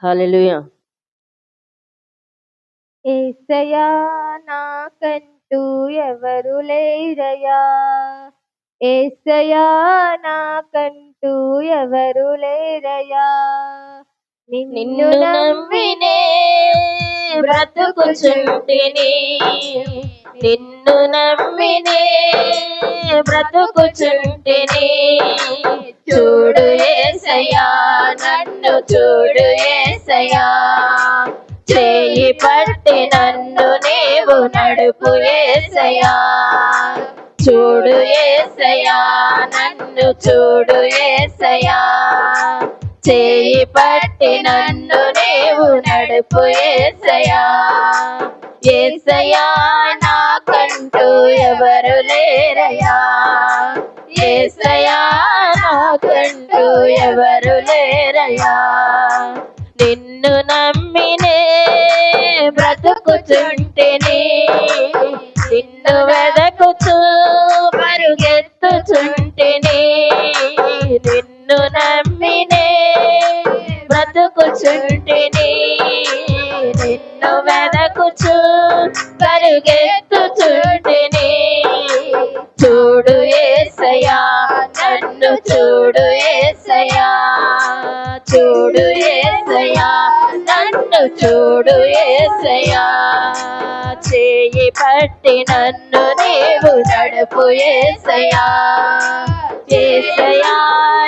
హల్లెలూయా. యేసయ్యా నాకంటూ ఎవరు లేరయ్యా, యేసయ్యా నాకంటూ ఎవరు లేరయ్యా, నిన్ను నమ్మినే బ్రతుకుచుంటిని, నిన్ను నమ్మినే బ్రతుకుచుంటిని. చూడు యేసయ్యా, నన్ను చూడు యేసయ్యా, చేయి పట్టి నన్ను నీవు నడుపు యేసయ్యా. చూడు యేసయ్యా, నన్ను చూడు యేసయ్యా, చేయి పట్టి నన్ను నీవు నడుపు యేసయ్యా. యేసయ్యా నాకంటూ ఎవరు లేరయ్యా, యేసయ్యా నాకంటూ ఎవరు లేరయ్యా, నిన్ను నమ్మినే బ్రతుకుచుంటిని, నిన్ను వెదకుచూ పరుగెత్తుచుంటిని, నిన్ను నమ్మినే బ్రతుకుచుంటిని, నిన్ను వెదకుచూ పరుగెత్తుచుంటిని. చూడు యేసయ్యా, నన్ను చూడు యేసయ్యా, చూడు యేసయ్యా, నన్ను చూడు యేసయ్యా, చేయి పట్టి నన్ను నీవు నడుపు యేసయ్యా. యేసయ్యా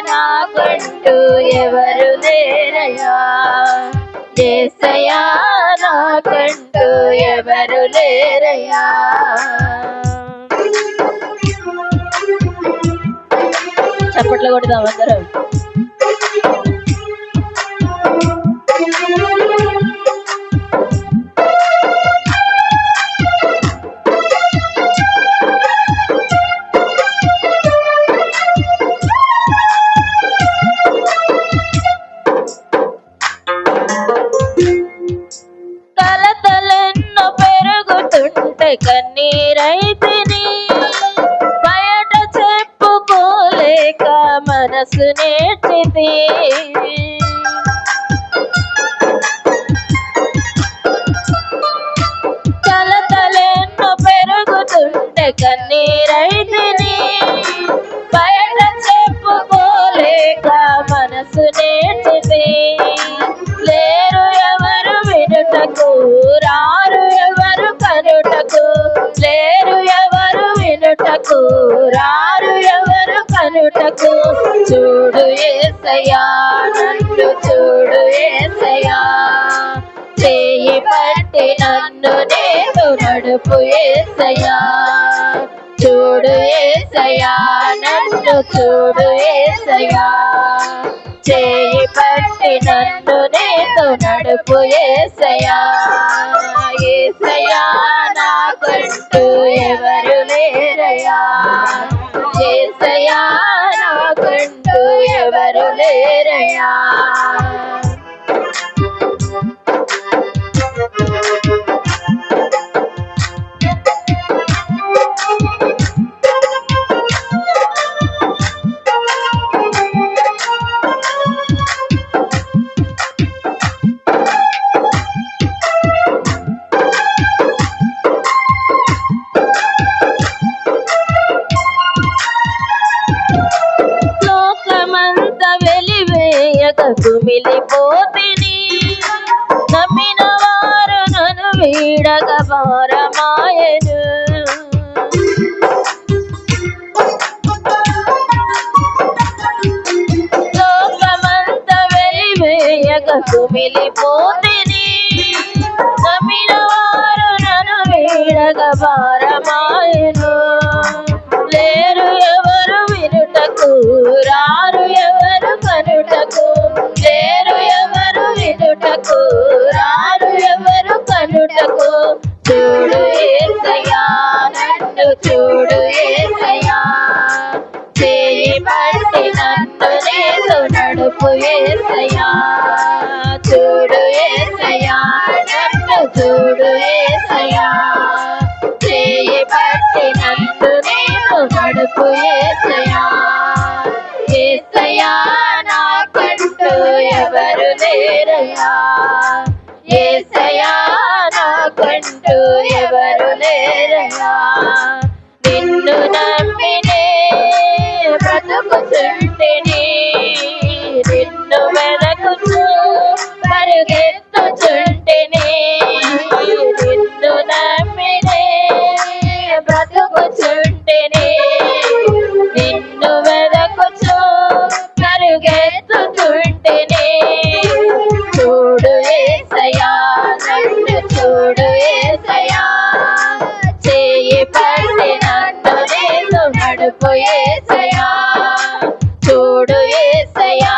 నాకంటూ ఎవరు లేరయ్యా, యేసయ్యా నాకంటూ ఎవరు లేరయ్యా. చప్పట్లు కొడదాం అందరం. కలతలెన్నో పెరుగుతుంటే కన్నీరైతిని, బయట చెప్పుకోలేక మనసు నేర్చితి. కలతలెన్నో పెరుగుతుంటే కన్నీరైతిని, బయట చెప్పుకోలేక మనసు నేర్చితి. లేరు ఎవరు వినుటకు, రారు ఎవరు కనుటకు, లేరు ఎవరు వినుటకు, రారు ఎవరు కనుటకు. చూడు యేసయ్యా, నన్ను చూడు యేసయ్యా, చేయి పట్టి నన్ను నీవు నడుపు యేసయ్యా. చూడు యేసయ్యా, నన్ను చూడు యేసయ్యా, చేయి పట్టి నన్ను నీవు నడుపు యేసయ్యా. యేసయ్యా నాకంటూ ఎవరు లేరయ్యా, యేసయ్యా నాకంటూ ఎవరు లేరయ్యా. కుమిలిపోతిని, నమ్మిన వారు నన్ను వీడగ భారమాయెను. లోకమంత వెలివేయక కుమిలిపోతిని, నమ్మిన వారు నన్ను వీడగ భారమాయెను. లేరు ఎవరు వినుటకు, రారు ఎవరు కనుటకు, లేరు ఎవరు వినుటకు, రారు ఎవరు కనుటకు. చూడు యేసయ్యా, నన్ను చూడు యేసయ్యా, చేయి పట్టి నన్ను నీవు నడుపు యేసయ్యా. చూడు యేసయ్యా, నన్ను చూడు యేసయ్యా, చేయి పట్టి నన్ను నీవు నడుపు యేసయ్యా. యేసయ్యా నాకంటూ ఎవరు లేరయ్యా, లేరయ్యా యేసయ్యా నాకంటూ ఎవరు లేరయ్యా నిన్ను నమ్మినే బ్రతుకుచుంటిని నిన్ను వెదకుచు పరిగెత్తుచుంటిని నిన్ను నమ్మినే బ్రతుకుచుంటిని నిన్ను వెదకుచు పరిగెత్తుచుంటిని చూడు యేసయ్యా నన్ను చూడు యేసయ్యా చేయి పట్టి నన్ను నేను నడుపు యేసయ్యా చూడు యేసయ్యా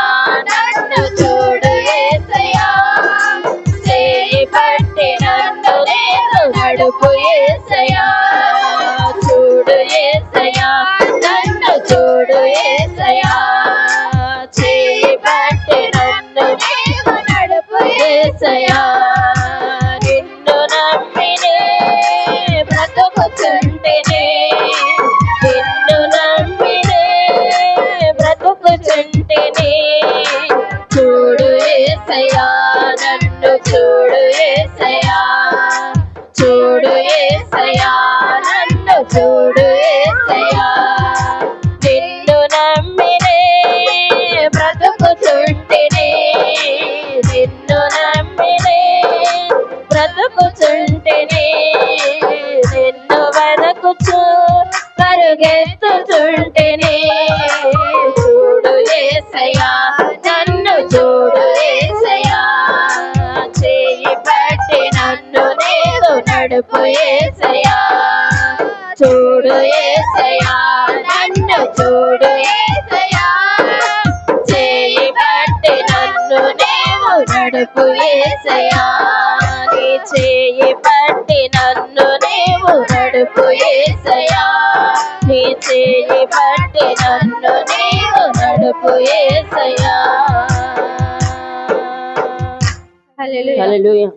నన్ను చూడు యేసయ్యా చేయి పట్టి నన్ను నేను నడుపు యేసయ్యా చూడు యేసయ్యా నన్ను చూడు యేసయ్యా చేయి పట్టి నన్ను నేను నడుపు యేసయ్యా నిన్ను నమ్మినే బ్రతుకుచుంటిని నిన్ను నమ్మినే బ్రతుకుచుంటిని చూడు యేసయ్యా నన్ను చూడు యేసయ్యా చూడు యేసయ్యా నన్ను చూడు యేసయ్యా నిన్ను నమ్మినే బ్రతుకుచుంటిని నిన్ను నమ్మినే బ్రతుకుచుంటిని నిన్ను వెదకుచు పరుగెత్తుచుంటిని చూడు యేసయ్యా నన్ను చూడు యేసయ్యా చేయి పట్టి నన్ను నేను నడుపు యేసయ్యా చూడు యేసయ్యా నన్ను చూడు యేసయ్యా చేయి పట్టి నన్ను నేను నడుపు యేసయ్యా నీ చేయి పట్టి నన్ను నీవు నడుపు యేసయ్యా నీ చేయి పట్టి నన్ను నీవు నడుపు యేసయ్యా హల్లెలూయా. హల్లెలూయా.